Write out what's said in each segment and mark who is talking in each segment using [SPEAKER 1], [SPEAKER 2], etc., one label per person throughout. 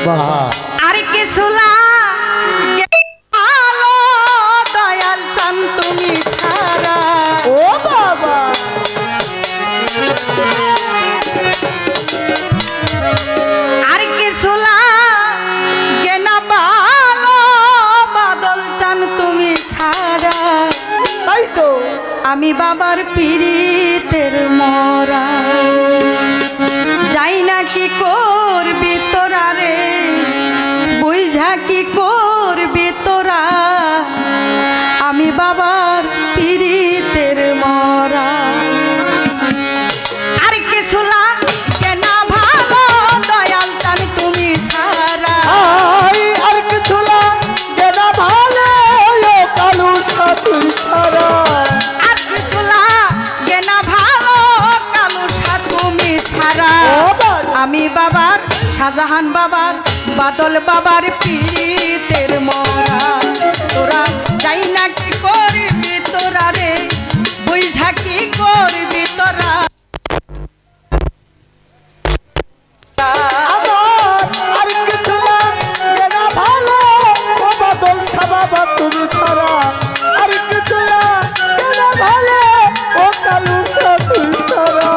[SPEAKER 1] আর কিছু আলো দয়াল চান তুমি ছাড়া।
[SPEAKER 2] ও বাবা
[SPEAKER 1] আর কিছু লাগে না ভালো বাদল চান তুমি ছাড়া।
[SPEAKER 2] তাই তো
[SPEAKER 1] আমি বাবার পীড়িতের মরা যাই না কি করবি তোরা রে বুঝা কি করবি তোরা। আমি বাবার পীড়িতের মরা আর কিছু লাগে না ভালো দয়াল চান তুমি ছাড়া।
[SPEAKER 2] আর কিছু লাগে না ভালো কালু সাথী ছাড়া।
[SPEAKER 1] আর কিছু লাগে না ভালো কালু সাথী তুমি ছাড়া। আমি বাবার শাহজাহান বাবার বাদল বাবার পীড়িতের মরা তোরা যাই না কি করবি তোরা রে বুঝা কি করবি তোরা।
[SPEAKER 2] আর কিছু লাগে না ভালো ও বাদল সাবাবা তুমি ছাড়া। আর কিছু লাগে না ভালো ও কালু সাথী ছাড়া।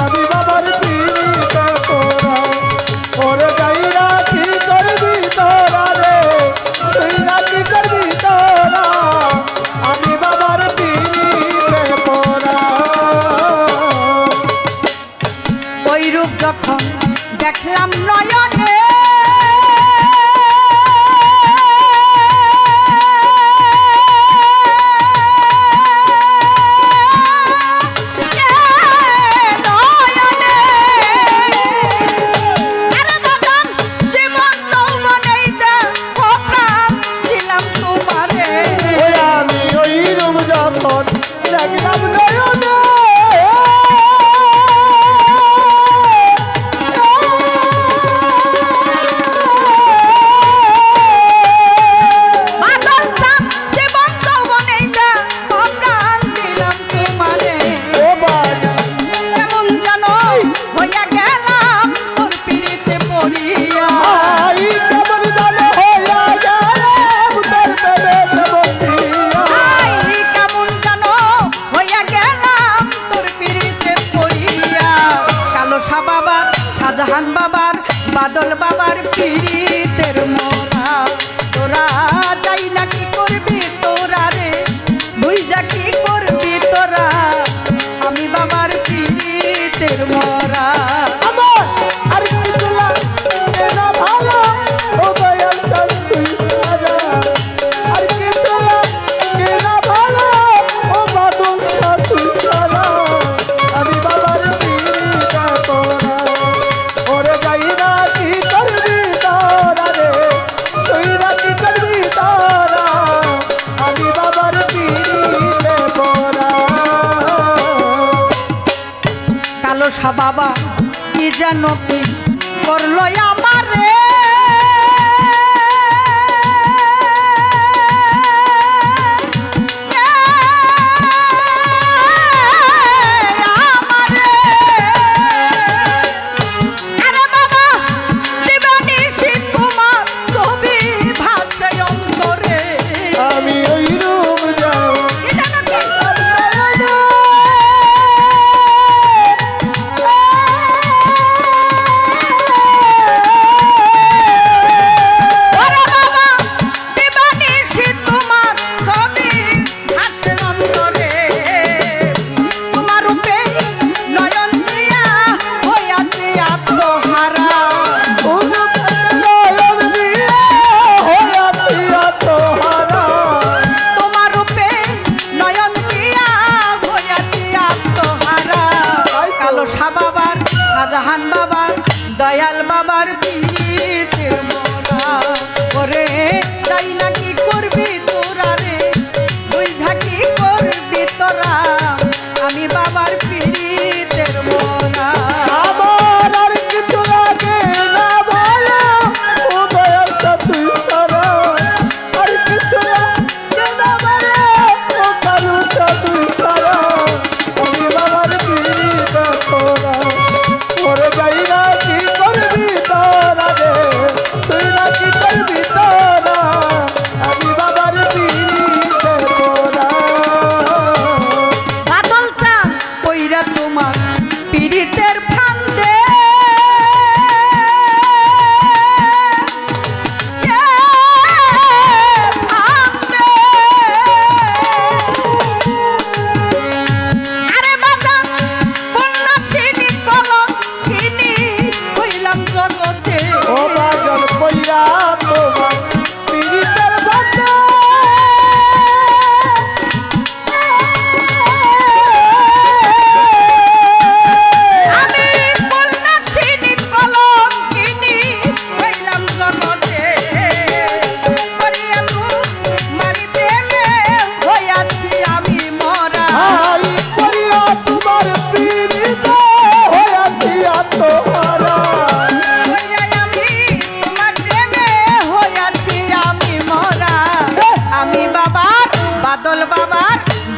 [SPEAKER 2] আমি বাবার পীড়িতে তোরা ওরে যাইরা কি করবি তোরা রে সইরা কি করবি তোরা। আমি বাবার পীড়িতে তোরা
[SPEAKER 1] ওই রূপ যখন দেখলাম নয়নে
[SPEAKER 2] ওই আমি ওই রূপ যখন দেখলাম নয়নে ও বাবা
[SPEAKER 1] কেমন জানো হইয়া গেলাম তোর পিড়িতে পড়িয়া।
[SPEAKER 2] আই কেমন জানো হইয়া গেলাম তোর প্রেমে বন্দিয়া।
[SPEAKER 1] আই কেমন জানো হইয়া গেলাম তোর পিড়িতে পড়িয়া। কালো শাহ বাবার শাহজাহান বাবার বাদল বাবার পিড়িতের মরা তোরা যাই না কি করবি তোরা রে বুঝা কি করবি তোরা। আমি বাবার পিড়িতের মরা
[SPEAKER 2] আমার আর কিছু লাগে না ভালো ও দয়াল চান তুই ছাড়া। আর কিছু লাগে না ভালো ও বাদল সাথী ছাড়া। আমি বাবার পীড়িতে তোরা ওরে যাইরা কি করবি তোরা রে সইরা কি করবি তোরা। আমি বাবার পীড়িতে তোরা
[SPEAKER 1] কালো শাহ বাবা কি যেন কি করলো আমারে। আরে বাবা দিবানিশি তোমার ছবি ভাসে অন্তরে।
[SPEAKER 2] আমি ওই রূপ যাও
[SPEAKER 1] কি যেন কি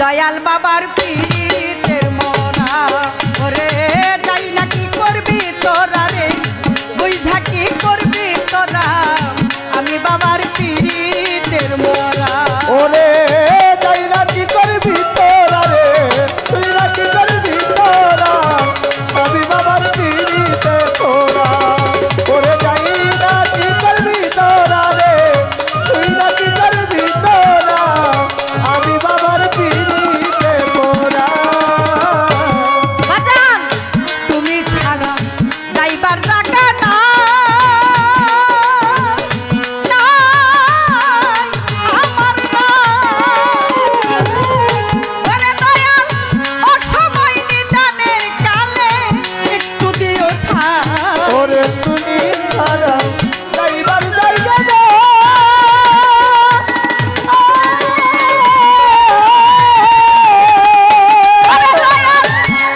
[SPEAKER 1] দয়াল বাবার পীরের মোরা ওরে যাই না কি করবি তোরা রে বুঝা কি করবি তোরা আমি বাবার পীরের মোরা
[SPEAKER 2] ওরে যাই না কি করবি তোরা রে তুই না কি করবি তোরা আমি বাবার পিড়িতে তোরা ওরে যাই না কি করবি তোরা রে তুই না কি করবি তোরা আমি বাবার পিড়িতে তোরা
[SPEAKER 1] বাজান তুমি ছাড়া যাইবার জায়গা না আমার ওরে দয়াল অসময় নিদানের কালে একটু দিও ঠাই
[SPEAKER 2] ওরে তুমি ছাড়া যাইবার জায়গা না
[SPEAKER 1] ওরে দয়াল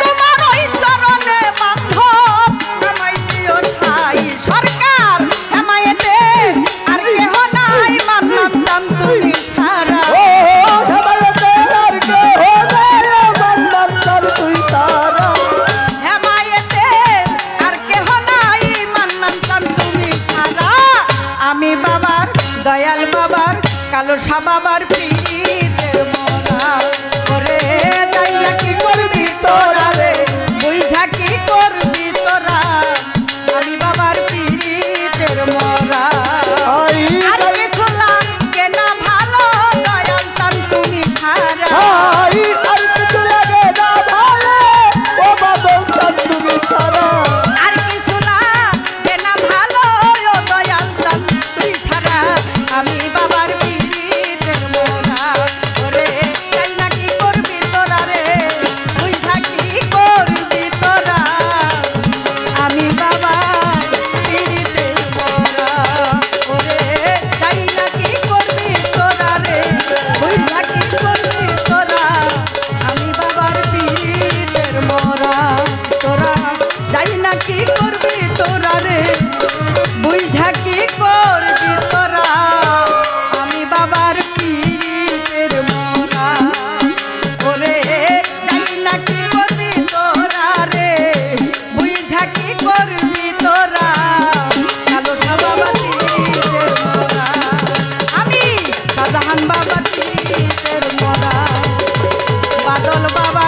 [SPEAKER 1] তোমার ওই চরণে বান্ধব আমায় দিও ঠাই সরকার আমায়েতে আর কেহ নাই মানলাম জান তুমি ছাড়া
[SPEAKER 2] ও হেমায়তে আর কে হবে বন্ধন কর তুই তারা
[SPEAKER 1] হেমায়েতে আর কেহ নাই মানলাম জান তুমি ছাড়া আমি বাবার দয়াল বাবার কালো সা বাবার পীরের মোরা ওরে যাই না কি করবি তোরা রে বুঝা কি করবি তোরা আমি বাবার পীরের মোরা
[SPEAKER 2] আই
[SPEAKER 1] আর কিছু লাগে না ভালো দয়াল চান তুমি ছাড়া
[SPEAKER 2] আই আর কিছু লাগে না ভালো ও বাবা তুমি ছাড়া
[SPEAKER 1] আর কিছু লাগে না ভালো ও দয়াল চান তুই ছাড়া আমি বাবার পীরের মোরা ওরে চাই না কি করবি তোরা রে তুই থাকি করবি তোরা আমি বাবার পীরের মোরা ওরে চাই না কি করবি তোরা রে তুই থাকি করবি তোরা আমি বাবার পীরের মোরা তোরা যাই না কি করবি তোরা রে বুঝা কি করবি তোরা আমি বাবার পীরের মোরা ওরে যাই না কি করবি তোরা রে বুঝা কি করবি তোরা কালো সা বাবা পীরের মোরা আমি শাহজাহান বাবা পীরের মোরা বাদল বাবা